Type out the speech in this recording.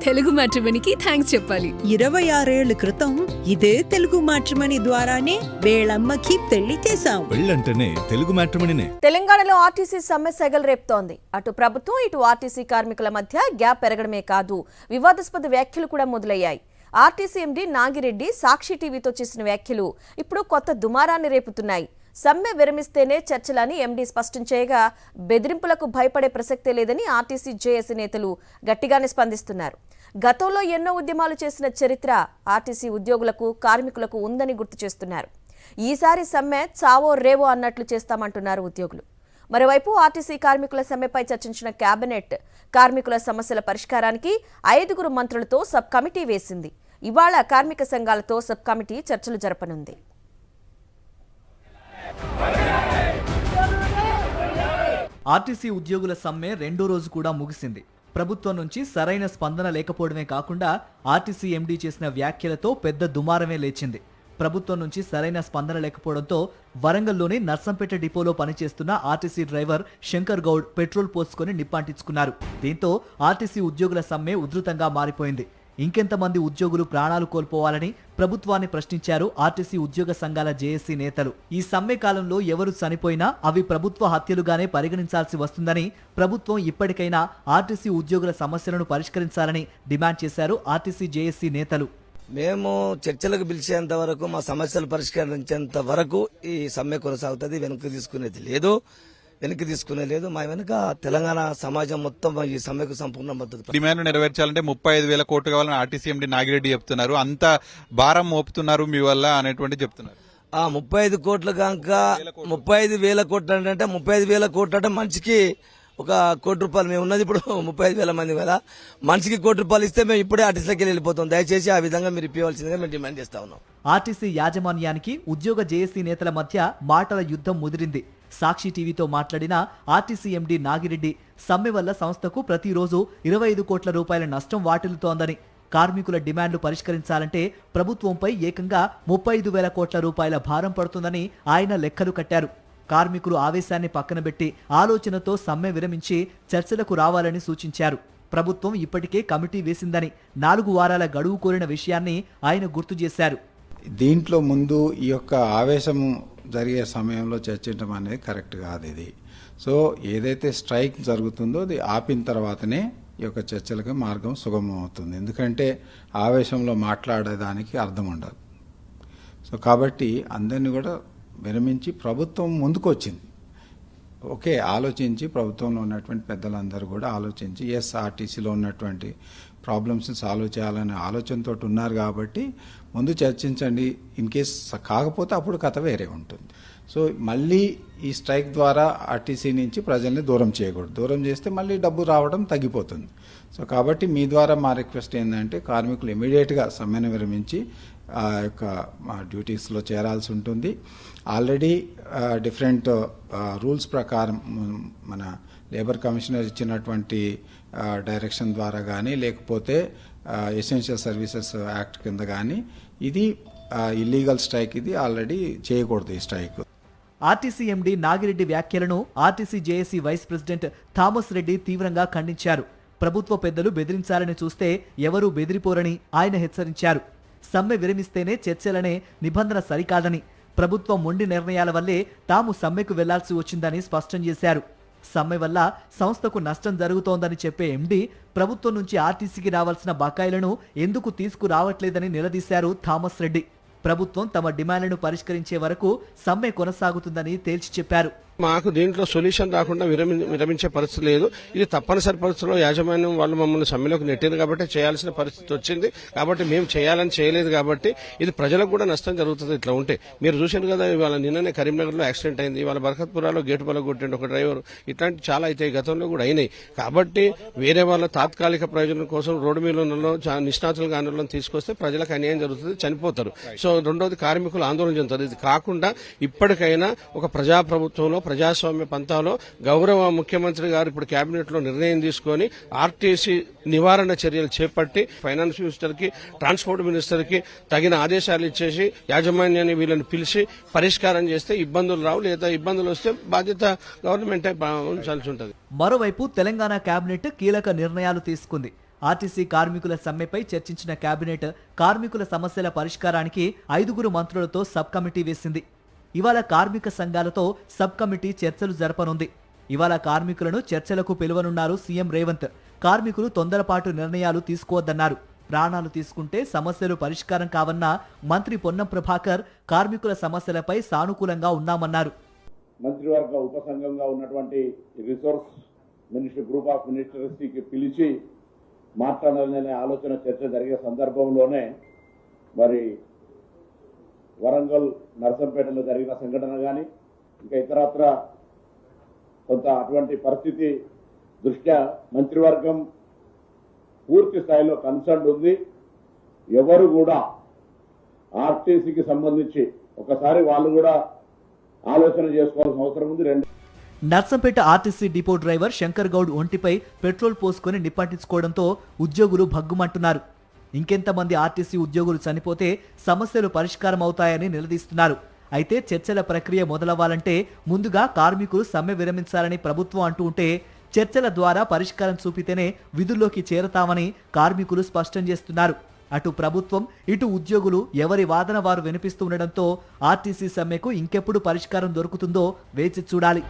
Telugu మ్యాట్రిమోనీకి thanks చెప్పాలి. 26 ఏళ్ల క్రితం ఇదే తెలుగు మ్యాట్రిమోనీ ద్వారానే వేళమ్మకి పెళ్లి చేశాం. పెళ్ళంటేనే తెలుగు మ్యాట్రిమోనీనే. తెలంగాణలో ఆర్టీసీ సమ్మె సెగలు రేపుతోంది. అటు ప్రభుత్వం ఇటు ఆర్టీసీ కార్మికుల మధ్య గ్యాప్ పెరగడమే కాదు, వివాదాస్పద వ్యాఖ్యలు కూడా మొదలయ్యాయి. ఆర్టీసీ ఎండీ నాగిరెడ్డి సాక్షి టీవీతో చేసిన వ్యాఖ్యలు ఇప్పుడు కొత్త దుమారాన్ని రేపుతున్నాయి. సమ్మె విరమిస్తేనే చర్చలని ఎండీ స్పష్టం చేయగా, బెదిరింపులకు భయపడే ప్రసక్తే లేదని ఆర్టీసీ జేఏసీ నేతలు గట్టిగానే స్పందిస్తున్నారు. గతంలో ఎన్నో ఉద్యమాలు చేసిన చరిత్ర ఆర్టీసీ ఉద్యోగులకు కార్మికులకు ఉందని గుర్తు చేస్తున్నారు. ఈసారి సమ్మె చావో రేవో అన్నట్లు చేస్తామంటున్నారు ఉద్యోగులు. మరోవైపు ఆర్టీసీ కార్మికుల సమ్మెపై చర్చించిన కేబినెట్ కార్మికుల సమస్యల పరిష్కారానికి 5 మంత్రులతో సబ్ కమిటీ వేసింది. ఇవాళ కార్మిక సంఘాలతో సబ్ కమిటీ చర్చలు జరపనుంది. ఆర్టీసీ ఉద్యోగుల సమ్మె రెండో రోజు కూడా ముగిసింది. ప్రభుత్వం నుంచి సరైన స్పందన లేకపోవడమే కాకుండా ఆర్టీసీ ఎండీ చేసిన వ్యాఖ్యలతో పెద్ద దుమారమే లేచింది. ప్రభుత్వం నుంచి సరైన స్పందన లేకపోవడంతో వరంగల్లోని నర్సంపేట డిపోలో పనిచేస్తున్న RTC driver Shankar Goud petrol పోసుకొని నిప్పాంటించుకున్నారు. దీంతో ఆర్టీసీ ఉద్యోగుల సమ్మె ఉధృతంగా మారిపోయింది. ఇంకెంతమంది ఉద్యోగులు ప్రాణాలు కోల్పోవాలని ప్రభుత్వాన్ని ప్రశ్నించారు ఆర్టీసీ ఉద్యోగ సంఘాల జేఏసీ నేతలు. ఈ సమ్మె కాలంలో ఎవరు చనిపోయినా అవి ప్రభుత్వ హత్యలుగానే పరిగణించాల్సి వస్తుందని, ప్రభుత్వం ఇప్పటికైనా ఆర్టీసీ ఉద్యోగుల సమస్యలను పరిష్కరించాలని డిమాండ్ చేశారు ఆర్టీసీ జేఏసీ నేతలు. మేము చర్చలకు పిలిచేంత వరకు, మా సమస్యలు పరిష్కరించేంత వరకు ఈ సమ్మె కొనసాగుతుంది. వెనక్కి తీసుకునే లేదు. మా వెనుక తెలంగాణ సమాజం మొత్తం ఈ సమ్మెకు సంపూర్ణ మద్దతు. డిమాండ్ నెరవేర్చాలంటే 35,000 కోట్లు కావాలని ఆర్టీసీ ఎండీ నాగిరెడ్డి చెప్తున్నారు. అంత భారం మోపుతున్నారు మీ వల్ల అనేటువంటి చెప్తున్నారు. 35 కోట్లు కాక 35,000 కోట్లు అంటే 35,000 కోట్లు అంటే మనిషికి ₹1 కోటి. మేము ఉన్నది ఇప్పుడు 35,000 మంది కదా. మనిషికి ₹1 ఇస్తే మేము ఇప్పుడే ఆర్టీసీలోకి వెళ్ళిపోతాం. దయచేసి ఆ విధంగా మీరు ఇవ్వాల్సిందిగా మేము డిమాండ్ చేస్తా ఉన్నాం. ఆర్టీసీ యాజమాన్యానికి ఉద్యోగ జేఏసీ నేతల మధ్య మాటల యుద్ధం ముదిరింది. సాక్షి టీవీతో మాట్లాడిన ఆర్టీసీ ఎండీ నాగిరెడ్డి సమ్మె వల్ల సంస్థకు ప్రతిరోజు 25 కోట్ల రూపాయల నష్టం వాటిల్లుతోందని, కార్మికుల డిమాండ్లు పరిష్కరించాలంటే ప్రభుత్వంపై ఏకంగా 35,000 కోట్ల రూపాయల భారం పడుతుందని ఆయన లెక్కలు కట్టారు. కార్మికులు ఆవేశాన్ని పక్కనబెట్టి ఆలోచనతో సమ్మె విరమించి చర్చలకు రావాలని సూచించారు. ప్రభుత్వం ఇప్పటికే కమిటీ వేసిందని, 4 వారాల గడువు కోరిన విషయాన్ని ఆయన గుర్తు చేశారు. దీంట్లో ముందు ఈ యొక్క ఆవేశం జరిగే సమయంలో చర్చించడం అనేది కరెక్ట్ కాదు. ఇది సో ఏదైతే స్ట్రైక్ జరుగుతుందో అది ఆపిన తర్వాతనే ఈ యొక్క చర్చలకు మార్గం సుగమం అవుతుంది. ఎందుకంటే ఆవేశంలో మాట్లాడేదానికి అర్థం ఉండదు. సో కాబట్టి అందరినీ కూడా విరమించి ప్రభుత్వం ముందుకు వచ్చింది. ఓకే, ఆలోచించి ప్రభుత్వంలో ఉన్నటువంటి పెద్దలందరూ కూడా ఆలోచించి ఆర్టీసీలో ఉన్నటువంటి ప్రాబ్లమ్స్ని సాల్వ్ చేయాలనే ఆలోచనతో ఉన్నారు. కాబట్టి ముందు చర్చించండి. ఇన్ కేస్ కాకపోతే అప్పుడు కథ వేరే ఉంటుంది. సో మళ్ళీ ఈ స్ట్రైక్ ద్వారా ఆర్టీసీ నుంచి ప్రజల్ని దూరం చేయకూడదు. దూరం చేస్తే మళ్ళీ డబ్బు రావడం తగ్గిపోతుంది. సో కాబట్టి మీ ద్వారా మా రిక్వెస్ట్ ఏంటంటే కార్మికులు ఇమీడియట్గా సమ్మెను విరమించి ఆ యొక్క డ్యూటీస్లో చేరాల్సి ఉంటుంది. ఆల్రెడీ డిఫరెంట్ రూల్స్ ప్రకారం మన లేబర్ కమిషనర్ ఇచ్చినటువంటి డైరెక్షన్ ద్వారా కానీ, లేకపోతే ఎసెన్షియల్ సర్వీసెస్ యాక్ట్ కింద కానీ ఇది ఇల్లీగల్ స్ట్రైక్. ఇది ఆల్రెడీ చేయకూడదు ఈ స్ట్రైక్. ఆర్టీసీ ఎండీ నాగిరెడ్డి వ్యాఖ్యలను RTC JAC vice president Thomas Reddy తీవ్రంగా ఖండించారు. ప్రభుత్వ పెద్దలు బెదిరించాలని చూస్తే ఎవరూ బెదిరిపోరని ఆయన హెచ్చరించారు. సమ్మె విరమిస్తేనే చర్చలనే నిబంధన సరికాదని, ప్రభుత్వం మొండి నిర్ణయాల వల్లే తాము సమ్మెకు వెళ్లాల్సి వచ్చిందని స్పష్టం చేశారు. సమ్మె వల్ల సంస్థకు నష్టం జరుగుతోందని చెప్పే ఎండీ ప్రభుత్వం నుంచి ఆర్టీసీకి రావాల్సిన బకాయిలను ఎందుకు తీసుకురావట్లేదని నిలదీశారు థామస్ రెడ్డి. ప్రభుత్వం తమ డిమాండ్లను పరిష్కరించే వరకు సమ్మె కొనసాగుతుందని తేల్చి చెప్పారు. మాకు దీంట్లో సొల్యూషన్ రాకుండా విరమించే పరిస్థితి లేదు. ఇది తప్పనిసరి పరిస్థితుల్లో యాజమాన్యం వాళ్ళు మమ్మల్ని సమ్మెలోకి నెట్టింది కాబట్టి చేయాల్సిన పరిస్థితి వచ్చింది. కాబట్టి మేము చేయాలని చేయలేదు కాబట్టి ఇది ప్రజలకు కూడా నష్టం జరుగుతుంది. ఇట్లా ఉంటే మీరు చూసారు కదా, ఇవాళ నిన్ననే కరీంనగర్లో యాక్సిడెంట్ అయింది. ఇవాళ బర్కత్పురాలో గేటు పల కొట్టిండు ఒక డ్రైవర్. ఇట్లాంటి చాలా అయితే గతంలో కూడా అయినాయి. కాబట్టి వేరే వాళ్ళ తాత్కాలిక ప్రయోజనం కోసం రోడ్డు మీద నిష్ణాతులు గానులను తీసుకొస్తే ప్రజలకు అన్యాయం జరుగుతుంది, చనిపోతారు. సో రెండోది కార్మికులు ఆందోళన చెందుతారు. ఇది కాకుండా ఇప్పటికైనా ఒక ప్రజాప్రభుత్వంలో ప్రజాస్వామ్య పంతాలో గౌరవ ముఖ్యమంత్రి గారు ఇప్పుడు కేబినెట్ లో నిర్ణయం తీసుకుని ఆర్టీసీ నివారణ చర్యలు చేపట్టి ఫైనాన్స్ మినిస్టర్ కి, ట్రాన్స్పోర్ట్ మినిస్టర్ కి తగిన ఆదేశాలు ఇచ్చేసి యాజమాన్యాన్ని వీళ్ళని పిలిచి పరిష్కారం చేస్తే ఇబ్బందులు రావు. లేదా ఇబ్బందులు వస్తే బాధ్యత గవర్నమెంటే ఉంచాల్సి ఉంటుంది. మరోవైపు తెలంగాణ కేబినెట్ కీలక నిర్ణయాలు తీసుకుంది. ఆర్టీసీ కార్మికుల సమ్మెపై చర్చించిన కేబినెట్ కార్మికుల సమస్యల పరిష్కారానికి 5 మంత్రులతో సబ్ కమిటీ వేసింది. ఇవాళ కార్మిక సంఘాలతో సబ్ కమిటీ చర్చలు జరపనుంది. ఇవాళ కార్మికులను చర్చలకు పిలువనున్నారు సీఎం రేవంత్. కార్మికులు తొందరపాటు నిర్ణయాలు తీసుకోవద్దన్నారు. ప్రాణాలు తీసుకుంటే సమస్యలు పరిష్కారం కావన్న మంత్రి పొన్నం ప్రభాకర్ కార్మికుల సమస్యలపై సానుకూలంగా ఉన్నామన్నారు. మంత్రివర్గ ఉపసంఘంగా ఉన్నటువంటి రిసోర్స్ మినిస్టర్ గ్రూప్ ఆఫ్ మినిస్టర్స్కి పిలిచి మాట్లాడాలనే ఆలోచన చర్చ జరిగే సందర్భంలోనే మరి వరంగల్ నర్సంపేటలో జరిగిన సంఘటన కానీ ఇంకా ఇతరత్ర కొంత అటువంటి పరిస్థితి దృష్ట్యా మంత్రివర్గం పూర్తి స్థాయిలో కన్సర్న్ ఉంది. ఎవరు కూడా ఆర్టీసీకి సంబంధించి ఒకసారి వాళ్ళు కూడా ఆలోచన చేసుకోవాల్సిన అవసరం ఉంది. Narsampet RTC depot driver Shankar Goud ఒంటిపై పెట్రోల్ పోసుకొని నిప్పంటించుకోవడంతో ఉద్యోగులు భగ్గుమంటున్నారు. ఇంకెంతమంది ఆర్టీసీ ఉద్యోగులు చనిపోతే సమస్యలు పరిష్కారం అవుతాయని నిలదీస్తున్నారు. అయితే చర్చల ప్రక్రియ మొదలవ్వాలంటే ముందుగా కార్మికులు సమ్మె విరమించాలని ప్రభుత్వం అంటూ ఉంటే చర్చల ద్వారా పరిష్కారం చూపితేనే విధుల్లోకి చేరతామని కార్మికులు స్పష్టం చేస్తున్నారు. అటు ప్రభుత్వం ఇటు ఉద్యోగులు ఎవరి వాదన వారు వినిపిస్తూ ఉండడంతో ఆర్టీసీ సమ్మెకు ఇంకెప్పుడు పరిష్కారం దొరుకుతుందో వేచి చూడాలి.